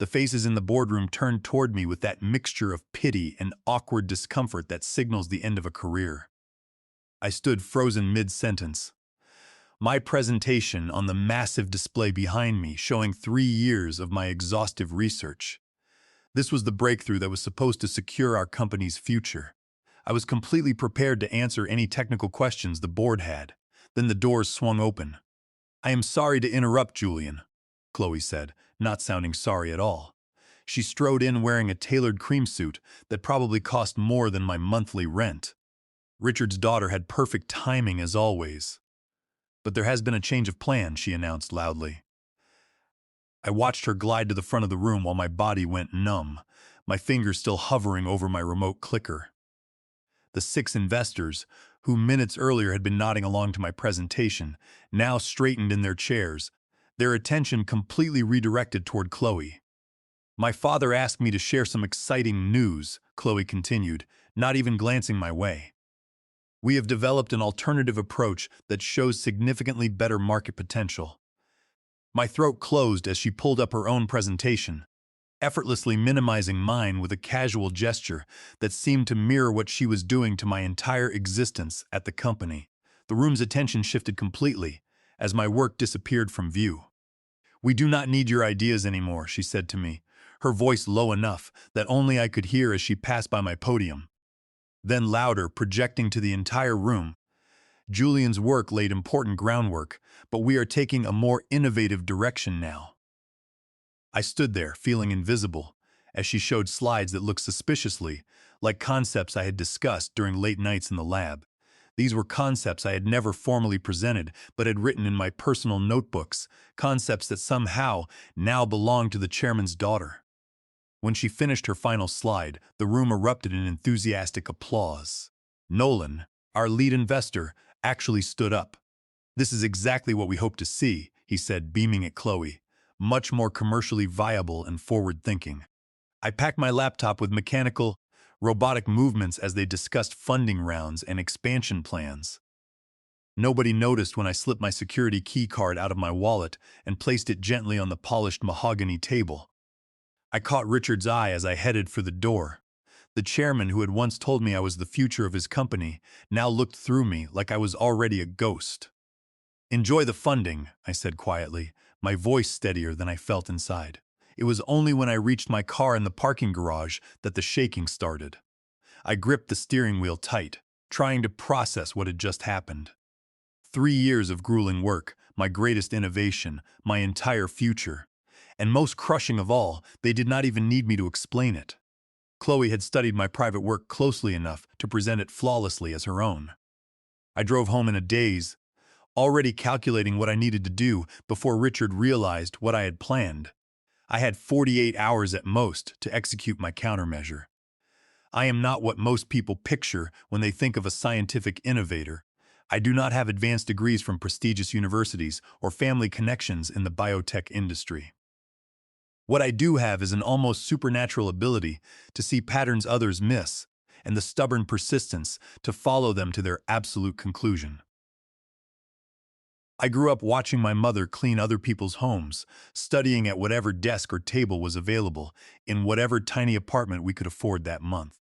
The faces in the boardroom turned toward me with that mixture of pity and awkward discomfort that signals the end of a career. I stood frozen mid-sentence, my presentation on the massive display behind me showing 3 years of my exhaustive research. This was the breakthrough that was supposed to secure our company's future. I was completely prepared to answer any technical questions the board had. Then the doors swung open. "I am sorry to interrupt, Julian," Chloe said, not sounding sorry at all. She strode in wearing a tailored cream suit that probably cost more than my monthly rent. Richard's daughter had perfect timing as always. "But there has been a change of plan," she announced loudly. I watched her glide to the front of the room while my body went numb, my fingers still hovering over my remote clicker. The 6 investors, who minutes earlier had been nodding along to my presentation, now straightened in their chairs, their attention completely redirected toward Chloe. "My father asked me to share some exciting news," Chloe continued, not even glancing my way. "We have developed an alternative approach that shows significantly better market potential." My throat closed as she pulled up her own presentation, effortlessly minimizing mine with a casual gesture that seemed to mirror what she was doing to my entire existence at the company. The room's attention shifted completely as my work disappeared from view. "We do not need your ideas anymore," she said to me, her voice low enough that only I could hear as she passed by my podium. Then louder, projecting to the entire room, "Julian's work laid important groundwork, but we are taking a more innovative direction now." I stood there, feeling invisible, as she showed slides that looked suspiciously like concepts I had discussed during late nights in the lab. These were concepts I had never formally presented, but had written in my personal notebooks, concepts that somehow now belonged to the chairman's daughter. When she finished her final slide, the room erupted in enthusiastic applause. Nolan, our lead investor, actually stood up. "This is exactly what we hope to see," he said, beaming at Chloe. "Much more commercially viable and forward-thinking." I packed my laptop with mechanical, robotic movements as they discussed funding rounds and expansion plans. Nobody noticed when I slipped my security key card out of my wallet and placed it gently on the polished mahogany table. I caught Richard's eye as I headed for the door. The chairman, who had once told me I was the future of his company, now looked through me like I was already a ghost. "Enjoy the funding," I said quietly, my voice steadier than I felt inside. It was only when I reached my car in the parking garage that the shaking started. I gripped the steering wheel tight, trying to process what had just happened. 3 years of grueling work, my greatest innovation, my entire future. And most crushing of all, they did not even need me to explain it. Chloe had studied my private work closely enough to present it flawlessly as her own. I drove home in a daze, already calculating what I needed to do before Richard realized what I had planned. I had 48 hours at most to execute my countermeasure. I am not what most people picture when they think of a scientific innovator. I do not have advanced degrees from prestigious universities or family connections in the biotech industry. What I do have is an almost supernatural ability to see patterns others miss, and the stubborn persistence to follow them to their absolute conclusion. I grew up watching my mother clean other people's homes, studying at whatever desk or table was available, in whatever tiny apartment we could afford that month.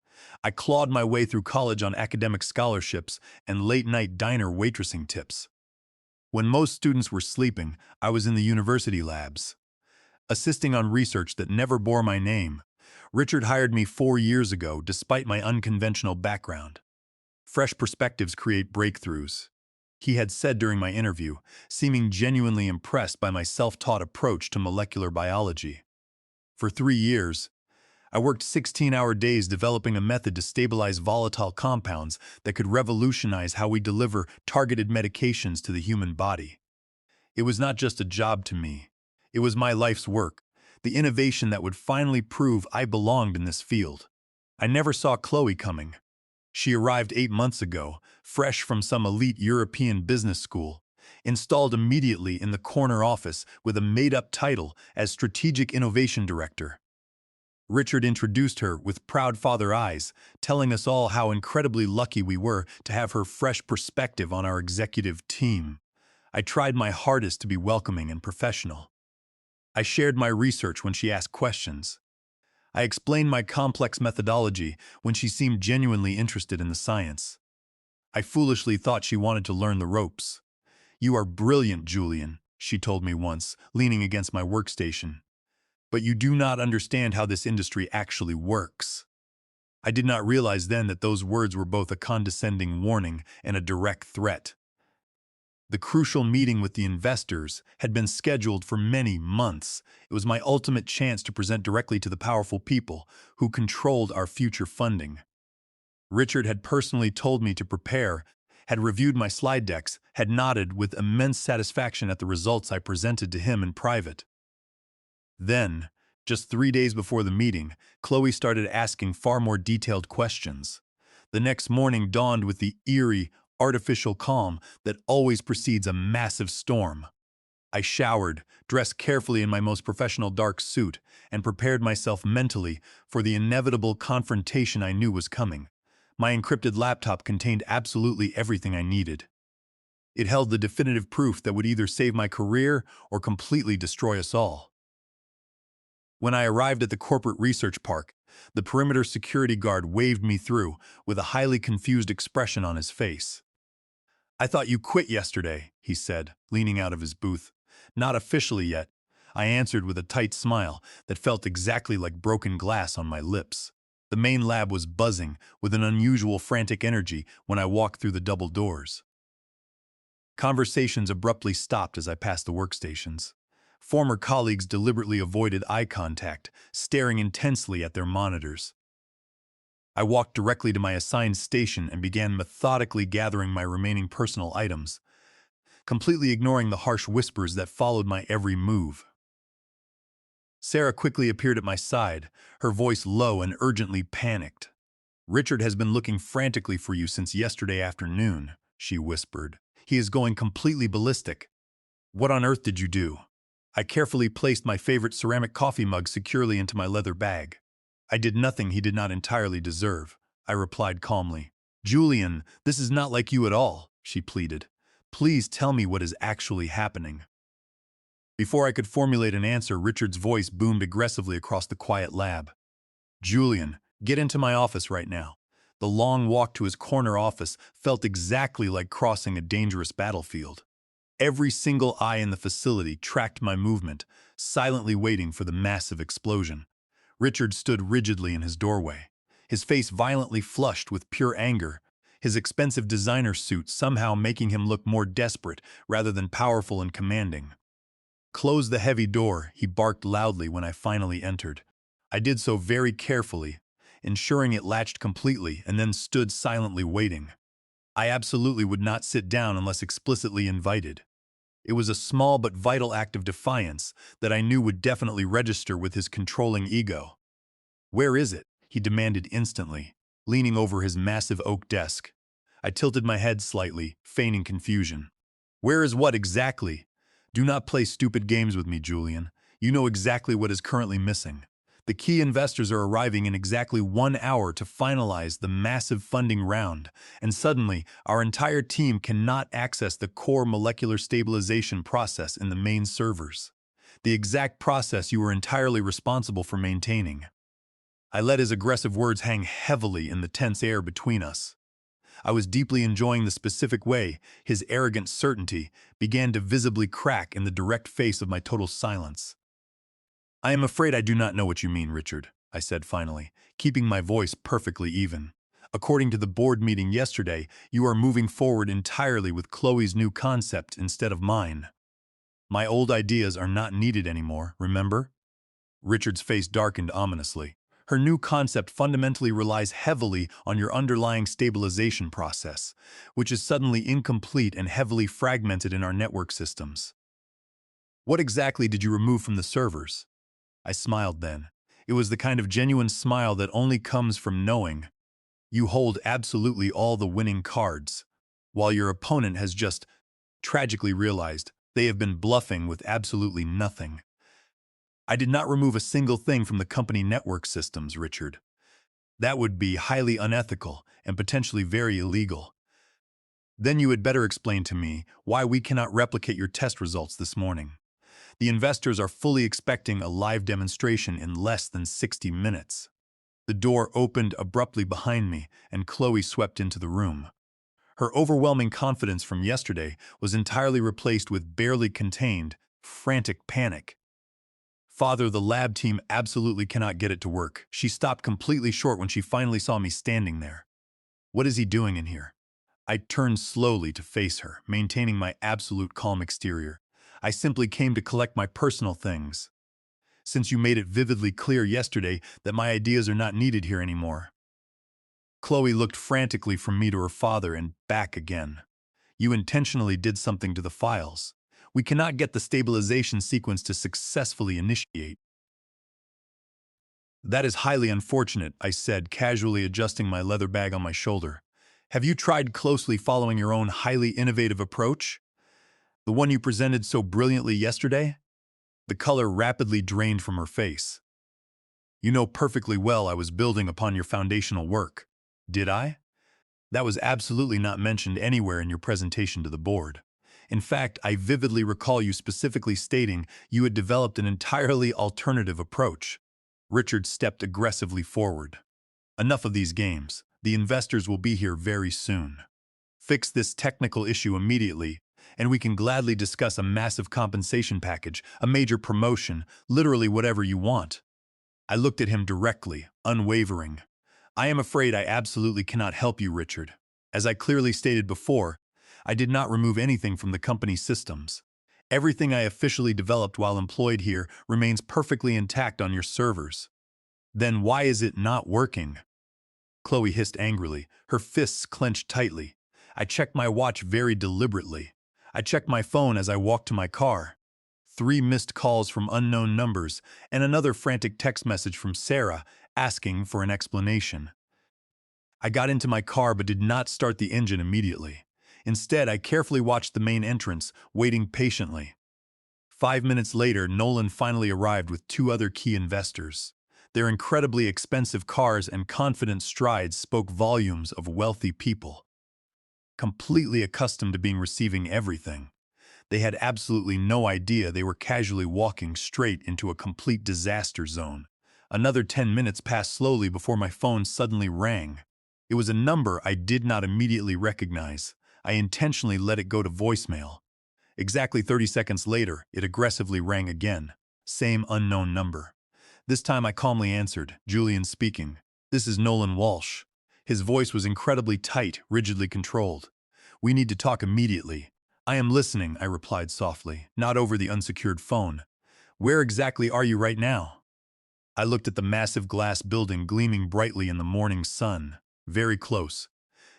I clawed my way through college on academic scholarships and late-night diner waitressing tips. When most students were sleeping, I was in the university labs, assisting on research that never bore my name. Richard hired me 4 years ago despite my unconventional background. "Fresh perspectives create breakthroughs," he had said during my interview, seeming genuinely impressed by my self-taught approach to molecular biology. For 3 years, I worked 16-hour days developing a method to stabilize volatile compounds that could revolutionize how we deliver targeted medications to the human body. It was not just a job to me. It was my life's work, the innovation that would finally prove I belonged in this field. I never saw Chloe coming. She arrived 8 months ago, fresh from some elite European business school, installed immediately in the corner office with a made-up title as Strategic Innovation Director. Richard introduced her with proud father eyes, telling us all how incredibly lucky we were to have her fresh perspective on our executive team. I tried my hardest to be welcoming and professional. I shared my research when she asked questions. I explained my complex methodology when she seemed genuinely interested in the science. I foolishly thought she wanted to learn the ropes. "You are brilliant, Julian," she told me once, leaning against my workstation. "But you do not understand how this industry actually works." I did not realize then that those words were both a condescending warning and a direct threat. The crucial meeting with the investors had been scheduled for many months. It was my ultimate chance to present directly to the powerful people who controlled our future funding. Richard had personally told me to prepare, had reviewed my slide decks, had nodded with immense satisfaction at the results I presented to him in private. Then, just 3 days before the meeting, Chloe started asking far more detailed questions. The next morning dawned with the eerie, artificial calm that always precedes a massive storm. I showered, dressed carefully in my most professional dark suit, and prepared myself mentally for the inevitable confrontation I knew was coming. My encrypted laptop contained absolutely everything I needed. It held the definitive proof that would either save my career or completely destroy us all. When I arrived at the corporate research park, the perimeter security guard waved me through with a highly confused expression on his face. "I thought you quit yesterday," he said, leaning out of his booth. "Not officially yet," I answered with a tight smile that felt exactly like broken glass on my lips. The main lab was buzzing with an unusual frantic energy when I walked through the double doors. Conversations abruptly stopped as I passed the workstations. Former colleagues deliberately avoided eye contact, staring intensely at their monitors. I walked directly to my assigned station and began methodically gathering my remaining personal items, completely ignoring the harsh whispers that followed my every move. Sarah quickly appeared at my side, her voice low and urgently panicked. "Richard has been looking frantically for you since yesterday afternoon," she whispered. "He is going completely ballistic." "What on earth did you do?" I carefully placed my favorite ceramic coffee mug securely into my leather bag. "I did nothing he did not entirely deserve," I replied calmly. "Julian, this is not like you at all," she pleaded. "Please tell me what is actually happening." Before I could formulate an answer, Richard's voice boomed aggressively across the quiet lab. "Julian, get into my office right now." The long walk to his corner office felt exactly like crossing a dangerous battlefield. Every single eye in the facility tracked my movement, silently waiting for the massive explosion. Richard stood rigidly in his doorway, his face violently flushed with pure anger, his expensive designer suit somehow making him look more desperate rather than powerful and commanding. "Close the heavy door," he barked loudly when I finally entered. I did so very carefully, ensuring it latched completely, and then stood silently waiting. I absolutely would not sit down unless explicitly invited. It was a small but vital act of defiance that I knew would definitely register with his controlling ego. "Where is it?" he demanded instantly, leaning over his massive oak desk. I tilted my head slightly, feigning confusion. "Where is what exactly?" "Do not play stupid games with me, Julian. You know exactly what is currently missing. The key investors are arriving in exactly 1 hour to finalize the massive funding round, and suddenly our entire team cannot access the core molecular stabilization process in the main servers. The exact process you were entirely responsible for maintaining." I let his aggressive words hang heavily in the tense air between us. I was deeply enjoying the specific way his arrogant certainty began to visibly crack in the direct face of my total silence. "I am afraid I do not know what you mean, Richard," I said finally, keeping my voice perfectly even. "According to the board meeting yesterday, you are moving forward entirely with Chloe's new concept instead of mine. My old ideas are not needed anymore, remember?" Richard's face darkened ominously. "Her new concept fundamentally relies heavily on your underlying stabilization process, which is suddenly incomplete and heavily fragmented in our network systems." "What exactly did you remove from the servers?" I smiled then. It was the kind of genuine smile that only comes from knowing you hold absolutely all the winning cards, while your opponent has just tragically realized they have been bluffing with absolutely nothing. "I did not remove a single thing from the company network systems, Richard. That would be highly unethical and potentially very illegal." "Then you had better explain to me why we cannot replicate your test results this morning." The investors are fully expecting a live demonstration in less than 60 minutes. The door opened abruptly behind me, and Chloe swept into the room. Her overwhelming confidence from yesterday was entirely replaced with barely contained, frantic panic. "Father, the lab team absolutely cannot get it to work." She stopped completely short when she finally saw me standing there. "What is he doing in here?" I turned slowly to face her, maintaining my absolute calm exterior. "I simply came to collect my personal things. Since you made it vividly clear yesterday that my ideas are not needed here anymore." Chloe looked frantically from me to her father and back again. "You intentionally did something to the files. We cannot get the stabilization sequence to successfully initiate." "That is highly unfortunate," I said, casually adjusting my leather bag on my shoulder. "Have you tried closely following your own highly innovative approach? The one you presented so brilliantly yesterday?" The color rapidly drained from her face. "You know perfectly well I was building upon your foundational work." "Did I?" "That was absolutely not mentioned anywhere in your presentation to the board. In fact, I vividly recall you specifically stating you had developed an entirely alternative approach." Richard stepped aggressively forward. "Enough of these games. The investors will be here very soon. Fix this technical issue immediately, and we can gladly discuss a massive compensation package, a major promotion, literally whatever you want." I looked at him directly, unwavering. "I am afraid I absolutely cannot help you, Richard. As I clearly stated before, I did not remove anything from the company's systems. Everything I officially developed while employed here remains perfectly intact on your servers." "Then why is it not working?" Chloe hissed angrily, her fists clenched tightly. I checked my watch very deliberately. I checked my phone as I walked to my car. 3 missed calls from unknown numbers, and another frantic text message from Sarah asking for an explanation. I got into my car but did not start the engine immediately. Instead, I carefully watched the main entrance, waiting patiently. 5 minutes later, Nolan finally arrived with 2 other key investors. Their incredibly expensive cars and confident strides spoke volumes of wealthy people. Completely accustomed to being receiving everything, they had absolutely no idea they were casually walking straight into a complete disaster zone. Another 10 minutes passed slowly before my phone suddenly rang. It was a number I did not immediately recognize. I intentionally let it go to voicemail. Exactly 30 seconds later, it aggressively rang again. Same unknown number. This time I calmly answered, "Julian speaking. This is Nolan Walsh." His voice was incredibly tight, rigidly controlled. "We need to talk immediately." "I am listening," I replied softly, not over the unsecured phone. "Where exactly are you right now?" I looked at the massive glass building gleaming brightly in the morning sun. "Very close.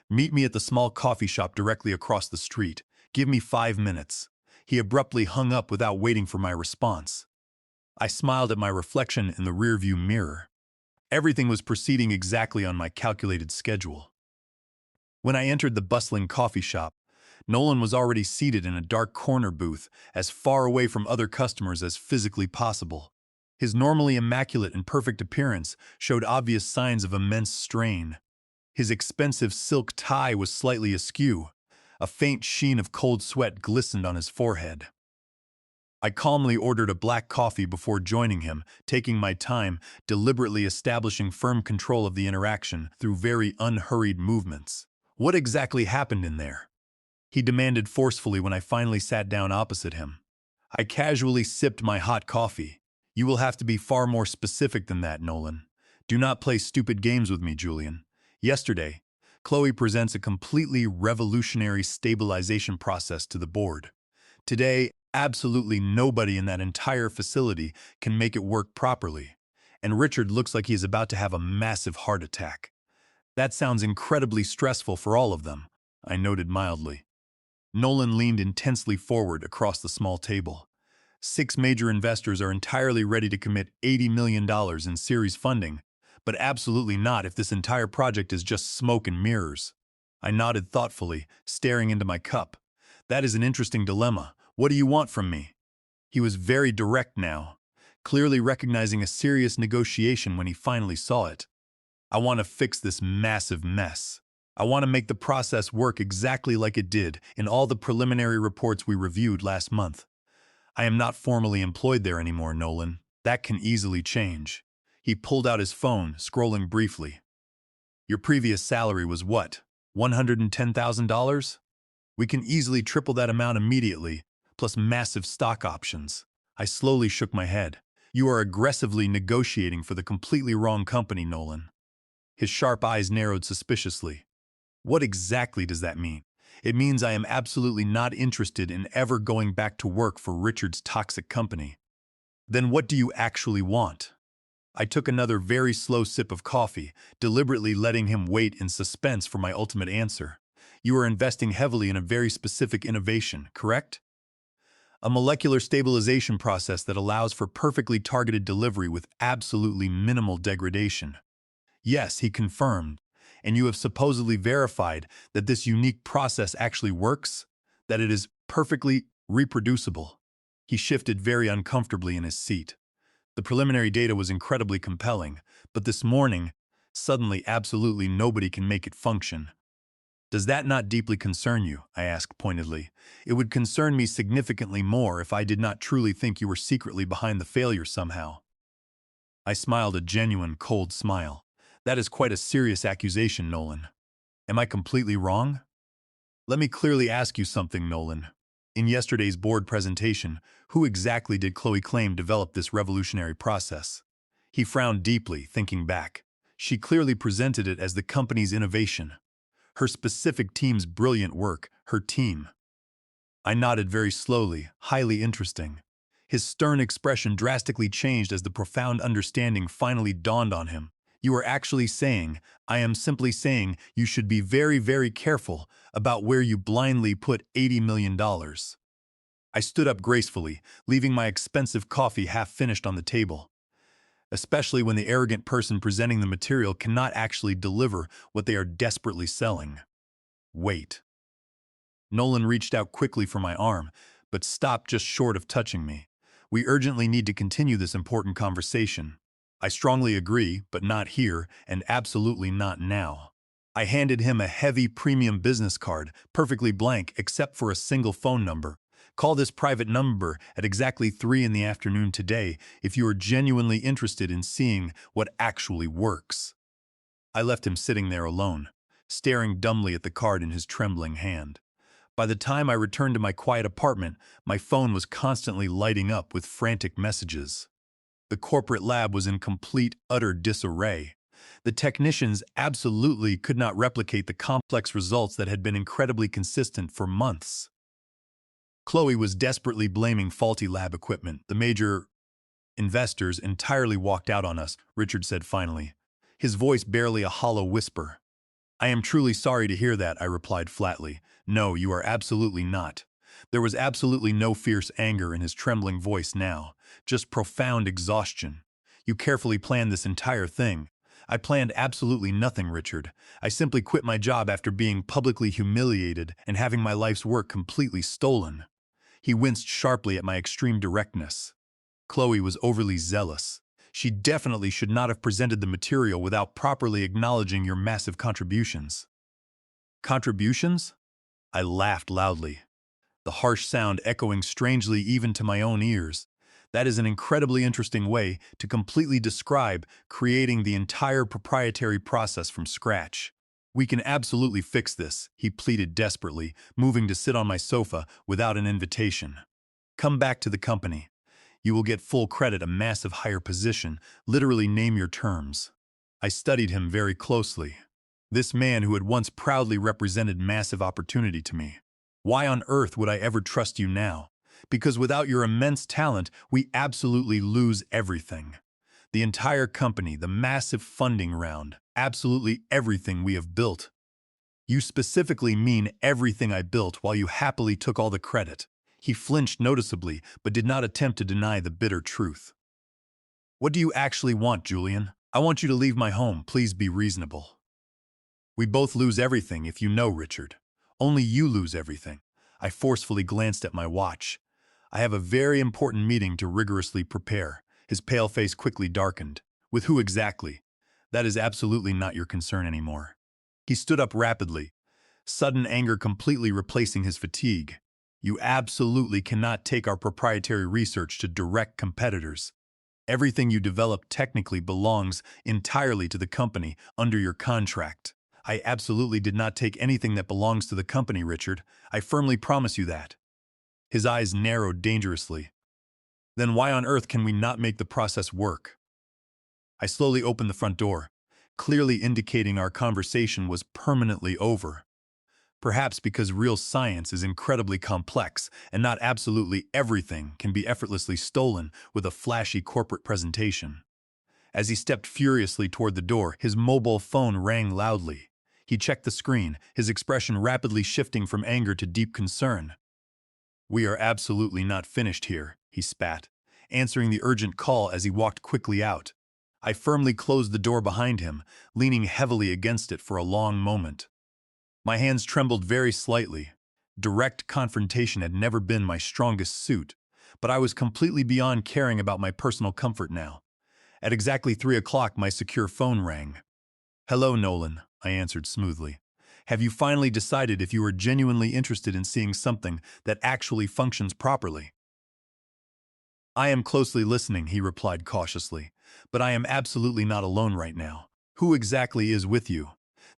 Meet me at the small coffee shop directly across the street. Give me 5 minutes." He abruptly hung up without waiting for my response. I smiled at my reflection in the rearview mirror. Everything was proceeding exactly on my calculated schedule. When I entered the bustling coffee shop, Nolan was already seated in a dark corner booth, as far away from other customers as physically possible. His normally immaculate and perfect appearance showed obvious signs of immense strain. His expensive silk tie was slightly askew. A faint sheen of cold sweat glistened on his forehead. I calmly ordered a black coffee before joining him, taking my time, deliberately establishing firm control of the interaction through very unhurried movements. "What exactly happened in there?" he demanded forcefully when I finally sat down opposite him. I casually sipped my hot coffee. "You will have to be far more specific than that, Nolan. Do not play stupid games with me, Julian. Yesterday, Chloe presents a completely revolutionary stabilization process to the board. Today, absolutely nobody in that entire facility can make it work properly, and Richard looks like he is about to have a massive heart attack. That sounds incredibly stressful for all of them," I noted mildly. Nolan leaned intensely forward across the small table. 6 major investors are entirely ready to commit $80 million in series funding, but absolutely not if this entire project is just smoke and mirrors. I nodded thoughtfully, staring into my cup. "That is an interesting dilemma. What do you want from me?" He was very direct now, clearly recognizing a serious negotiation when he finally saw it. "I want to fix this massive mess. I want to make the process work exactly like it did in all the preliminary reports we reviewed last month. I am not formally employed there anymore, Nolan. That can easily change. He pulled out his phone, scrolling briefly. Your previous salary was what? $110,000? We can easily triple that amount immediately, plus massive stock options. I slowly shook my head. You are aggressively negotiating for the completely wrong company, Nolan. His sharp eyes narrowed suspiciously. What exactly does that mean? It means I am absolutely not interested in ever going back to work for Richard's toxic company. Then what do you actually want? I took another very slow sip of coffee, deliberately letting him wait in suspense for my ultimate answer. You are investing heavily in a very specific innovation, correct? A molecular stabilization process that allows for perfectly targeted delivery with absolutely minimal degradation. Yes, he confirmed. And you have supposedly verified that this unique process actually works? That it is perfectly reproducible? He shifted very uncomfortably in his seat. The preliminary data was incredibly compelling, but this morning, suddenly absolutely nobody can make it function. Does that not deeply concern you? I asked pointedly. It would concern me significantly more if I did not truly think you were secretly behind the failure somehow. I smiled a genuine, cold smile. That is quite a serious accusation, Nolan. Am I completely wrong? Let me clearly ask you something, Nolan. In yesterday's board presentation, who exactly did Chloe claim developed this revolutionary process? He frowned deeply, thinking back. She clearly presented it as the company's innovation. Her specific team's brilliant work, her team. I nodded very slowly, highly interesting. His stern expression drastically changed as the profound understanding finally dawned on him. You are actually saying, I am simply saying, you should be very, very careful about where you blindly put $80 million. I stood up gracefully, leaving my expensive coffee half finished on the table. Especially when the arrogant person presenting the material cannot actually deliver what they are desperately selling. Wait. Nolan reached out quickly for my arm, but stopped just short of touching me. We urgently need to continue this important conversation. I strongly agree, but not here, and absolutely not now. I handed him a heavy premium business card, perfectly blank except for a single phone number. Call this private number at exactly 3 in the afternoon today if you are genuinely interested in seeing what actually works. I left him sitting there alone, staring dumbly at the card in his trembling hand. By the time I returned to my quiet apartment, my phone was constantly lighting up with frantic messages. The corporate lab was in complete, utter disarray. The technicians absolutely could not replicate the complex results that had been incredibly consistent for months. Chloe was desperately blaming faulty lab equipment. The major investors entirely walked out on us, Richard said finally, his voice barely a hollow whisper. I am truly sorry to hear that, I replied flatly. No, you are absolutely not. There was absolutely no fierce anger in his trembling voice now, just profound exhaustion. You carefully planned this entire thing. I planned absolutely nothing, Richard. I simply quit my job after being publicly humiliated and having my life's work completely stolen. He winced sharply at my extreme directness. Chloe was overly zealous. She definitely should not have presented the material without properly acknowledging your massive contributions. Contributions? I laughed loudly, the harsh sound echoing strangely even to my own ears. That is an incredibly interesting way to completely describe creating the entire proprietary process from scratch. We can absolutely fix this, he pleaded desperately, moving to sit on my sofa without an invitation. Come back to the company. You will get full credit, a massive higher position, literally name your terms. I studied him very closely. This man who had once proudly represented massive opportunity to me. Why on earth would I ever trust you now? Because without your immense talent, we absolutely lose everything. The entire company, the massive funding round, absolutely everything we have built. You specifically mean everything I built while you happily took all the credit. He flinched noticeably, but did not attempt to deny the bitter truth. What do you actually want, Julian? I want you to leave my home. Please be reasonable. We both lose everything, if you know, Richard. Only you lose everything. I forcefully glanced at my watch. I have a very important meeting to rigorously prepare. His pale face quickly darkened. With who exactly? That is absolutely not your concern anymore. He stood up rapidly, sudden anger completely replacing his fatigue. You absolutely cannot take our proprietary research to direct competitors. Everything you develop technically belongs entirely to the company under your contract. I absolutely did not take anything that belongs to the company, Richard. I firmly promise you that. His eyes narrowed dangerously. Then why on earth can we not make the process work? I slowly opened the front door, clearly indicating our conversation was permanently over. Perhaps because real science is incredibly complex and not absolutely everything can be effortlessly stolen with a flashy corporate presentation. As he stepped furiously toward the door, his mobile phone rang loudly. He checked the screen, his expression rapidly shifting from anger to deep concern. "We are absolutely not finished here," he spat, answering the urgent call as he walked quickly out. I firmly closed the door behind him, leaning heavily against it for a long moment. My hands trembled very slightly. Direct confrontation had never been my strongest suit, but I was completely beyond caring about my personal comfort now. At exactly 3 o'clock, my secure phone rang. "Hello, Nolan," I answered smoothly. "Have you finally decided if you are genuinely interested in seeing something that actually functions properly?" "I am closely listening," he replied cautiously, "but I am absolutely not alone right now. Who exactly is with you?"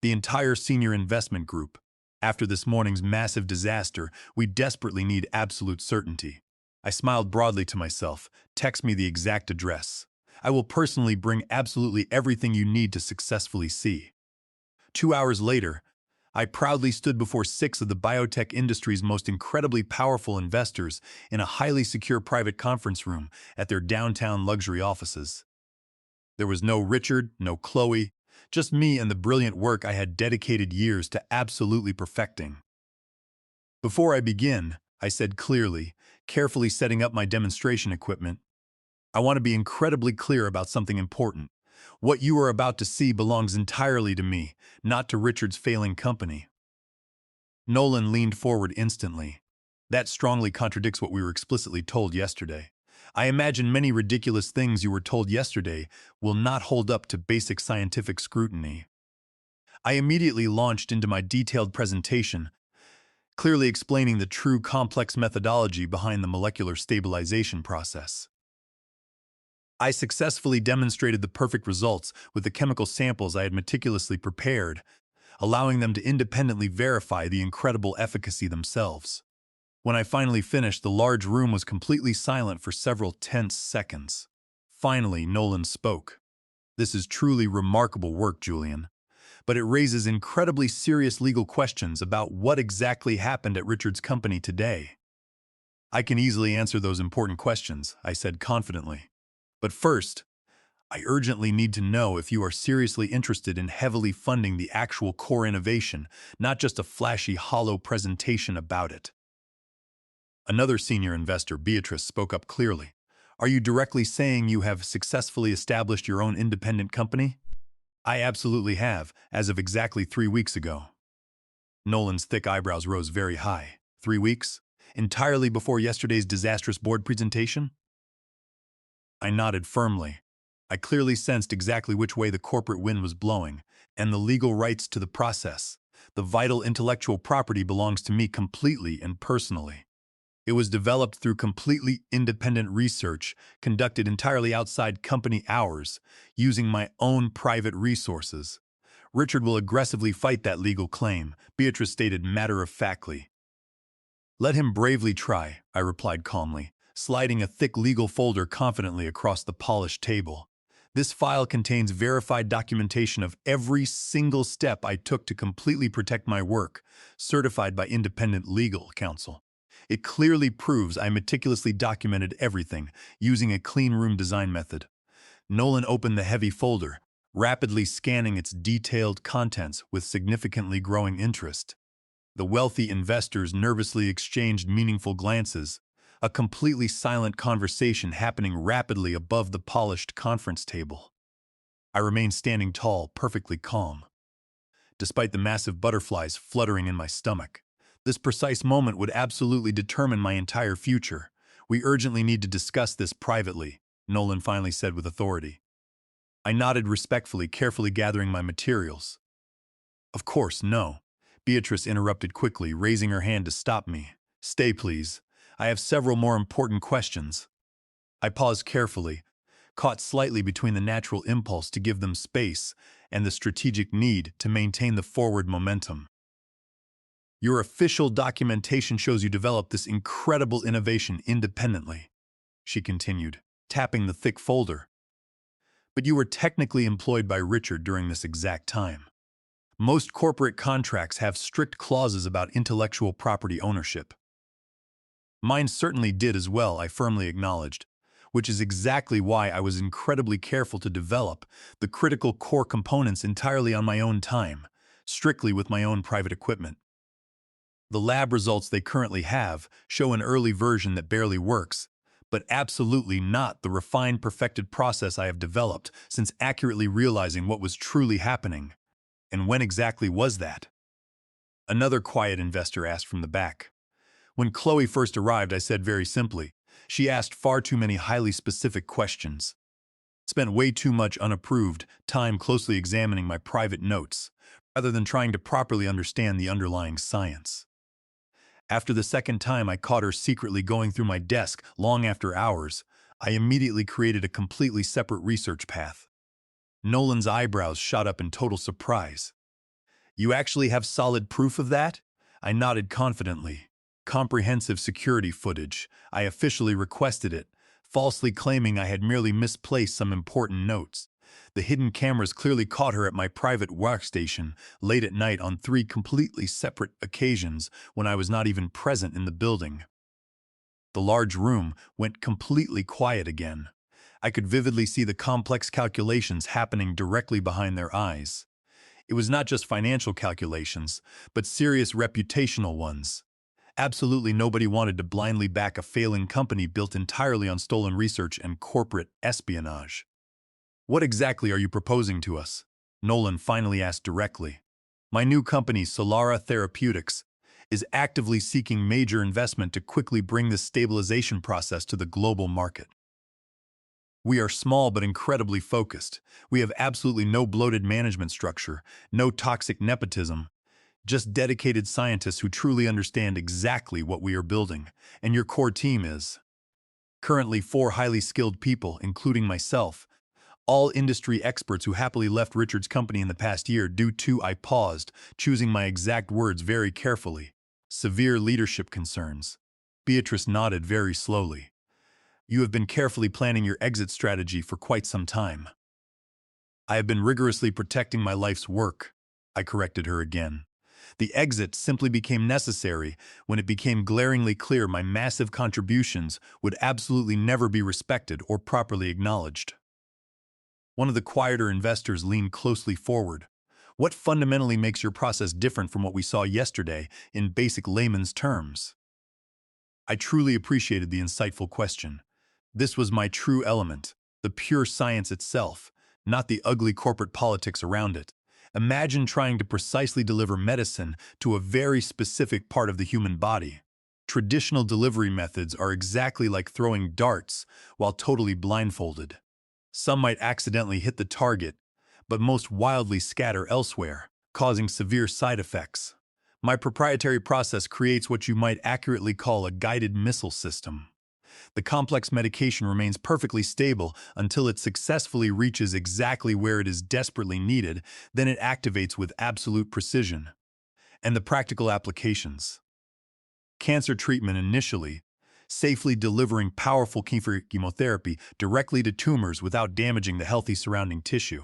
"The entire senior investment group. After this morning's massive disaster, we desperately need absolute certainty." I smiled broadly to myself. "Text me the exact address. I will personally bring absolutely everything you need to successfully see." 2 hours later, I proudly stood before 6 of the biotech industry's most incredibly powerful investors in a highly secure private conference room at their downtown luxury offices. There was no Richard, no Chloe, just me and the brilliant work I had dedicated years to absolutely perfecting. "Before I begin," I said clearly, carefully setting up my demonstration equipment, "I want to be incredibly clear about something important. What you are about to see belongs entirely to me, not to Richard's failing company." Nolan leaned forward instantly. "That strongly contradicts what we were explicitly told yesterday. I imagine many ridiculous things you were told yesterday will not hold up to basic scientific scrutiny." I immediately launched into my detailed presentation, clearly explaining the true complex methodology behind the molecular stabilization process. I successfully demonstrated the perfect results with the chemical samples I had meticulously prepared, allowing them to independently verify the incredible efficacy themselves. When I finally finished, the large room was completely silent for several tense seconds. Finally, Nolan spoke. "This is truly remarkable work, Julian, but it raises incredibly serious legal questions about what exactly happened at Richard's company today." "I can easily answer those important questions," I said confidently. "But first, I urgently need to know if you are seriously interested in heavily funding the actual core innovation, not just a flashy, hollow presentation about it." Another senior investor, Beatrice, spoke up clearly. "Are you directly saying you have successfully established your own independent company?" "I absolutely have, as of exactly 3 weeks ago." Nolan's thick eyebrows rose very high. 3 weeks? Entirely before yesterday's disastrous board presentation? I nodded firmly. I clearly sensed exactly which way the corporate wind was blowing, and the legal rights to the process. The vital intellectual property belongs to me completely and personally. It was developed through completely independent research, conducted entirely outside company hours, using my own private resources. Richard will aggressively fight that legal claim, Beatrice stated matter-of-factly. "Let him bravely try," I replied calmly, sliding a thick legal folder confidently across the polished table. "This file contains verified documentation of every single step I took to completely protect my work, certified by independent legal counsel. It clearly proves I meticulously documented everything, using a clean room design method." Nolan opened the heavy folder, rapidly scanning its detailed contents with significantly growing interest. The wealthy investors nervously exchanged meaningful glances, a completely silent conversation happening rapidly above the polished conference table. I remained standing tall, perfectly calm, despite the massive butterflies fluttering in my stomach. This precise moment would absolutely determine my entire future. "We urgently need to discuss this privately," Nolan finally said with authority. I nodded respectfully, carefully gathering my materials. "Of course, no," Beatrice interrupted quickly, raising her hand to stop me. Stay, please. I have several more important questions. I paused carefully, caught slightly between the natural impulse to give them space and the strategic need to maintain the forward momentum. Your official documentation shows you developed this incredible innovation independently, she continued, tapping the thick folder. But you were technically employed by Richard during this exact time. Most corporate contracts have strict clauses about intellectual property ownership. Mine certainly did as well, I firmly acknowledged, which is exactly why I was incredibly careful to develop the critical core components entirely on my own time, strictly with my own private equipment. The lab results they currently have show an early version that barely works, but absolutely not the refined, perfected process I have developed since accurately realizing what was truly happening. And when exactly was that? Another quiet investor asked from the back. When Chloe first arrived, I said very simply, she asked far too many highly specific questions. Spent way too much unapproved time closely examining my private notes, rather than trying to properly understand the underlying science. After the second time I caught her secretly going through my desk long after hours, I immediately created a completely separate research path. Nolan's eyebrows shot up in total surprise. You actually have solid proof of that? I nodded confidently. Comprehensive security footage. I officially requested it, falsely claiming I had merely misplaced some important notes. The hidden cameras clearly caught her at my private workstation late at night on 3 completely separate occasions when I was not even present in the building. The large room went completely quiet again. I could vividly see the complex calculations happening directly behind their eyes. It was not just financial calculations, but serious reputational ones. Absolutely nobody wanted to blindly back a failing company built entirely on stolen research and corporate espionage. What exactly are you proposing to us? Nolan finally asked directly. My new company, Solara Therapeutics, is actively seeking major investment to quickly bring this stabilization process to the global market. We are small but incredibly focused. We have absolutely no bloated management structure, no toxic nepotism, just dedicated scientists who truly understand exactly what we are building. And your core team is currently 4 highly skilled people, including myself, all industry experts who happily left Richard's company in the past year due to, I paused, choosing my exact words very carefully, severe leadership concerns. Beatrice nodded very slowly. You have been carefully planning your exit strategy for quite some time. I have been rigorously protecting my life's work, I corrected her again. The exit simply became necessary when it became glaringly clear my massive contributions would absolutely never be respected or properly acknowledged. One of the quieter investors leaned closely forward. What fundamentally makes your process different from what we saw yesterday in basic layman's terms? I truly appreciated the insightful question. This was my true element, the pure science itself, not the ugly corporate politics around it. Imagine trying to precisely deliver medicine to a very specific part of the human body. Traditional delivery methods are exactly like throwing darts while totally blindfolded. Some might accidentally hit the target, but most wildly scatter elsewhere, causing severe side effects. My proprietary process creates what you might accurately call a guided missile system. The complex medication remains perfectly stable until it successfully reaches exactly where it is desperately needed, then it activates with absolute precision. And the practical applications. Cancer treatment initially, safely delivering powerful chemotherapy directly to tumors without damaging the healthy surrounding tissue.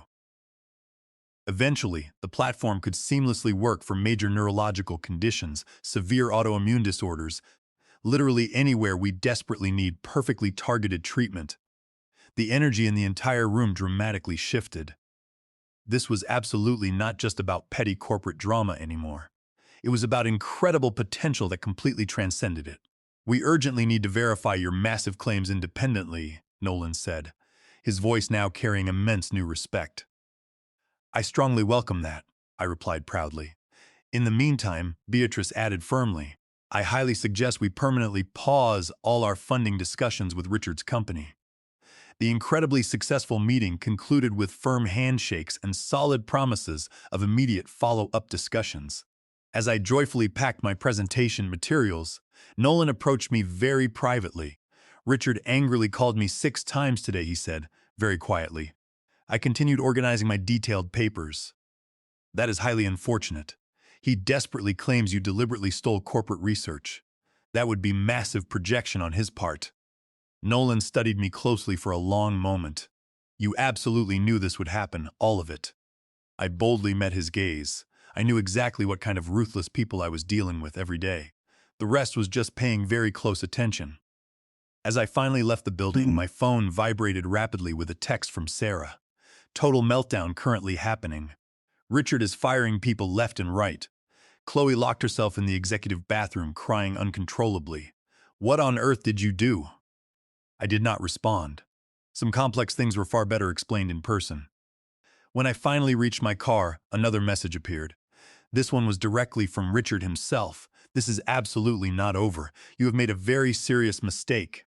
Eventually, the platform could seamlessly work for major neurological conditions, severe autoimmune disorders, literally anywhere we desperately need perfectly targeted treatment. The energy in the entire room dramatically shifted. This was absolutely not just about petty corporate drama anymore. It was about incredible potential that completely transcended it. We urgently need to verify your massive claims independently, Nolan said, his voice now carrying immense new respect. I strongly welcome that, I replied proudly. In the meantime, Beatrice added firmly, I highly suggest we permanently pause all our funding discussions with Richard's company. The incredibly successful meeting concluded with firm handshakes and solid promises of immediate follow-up discussions. As I joyfully packed my presentation materials, Nolan approached me very privately. Richard angrily called me 6 times today, he said, very quietly. I continued organizing my detailed papers. That is highly unfortunate. He desperately claims you deliberately stole corporate research. That would be massive projection on his part. Nolan studied me closely for a long moment. You absolutely knew this would happen, all of it. I boldly met his gaze. I knew exactly what kind of ruthless people I was dealing with every day. The rest was just paying very close attention. As I finally left the building, my phone vibrated rapidly with a text from Sarah. Total meltdown currently happening. Richard is firing people left and right. Chloe locked herself in the executive bathroom, crying uncontrollably. What on earth did you do? I did not respond. Some complex things were far better explained in person. When I finally reached my car, another message appeared. This one was directly from Richard himself. This is absolutely not over. You have made a very serious mistake.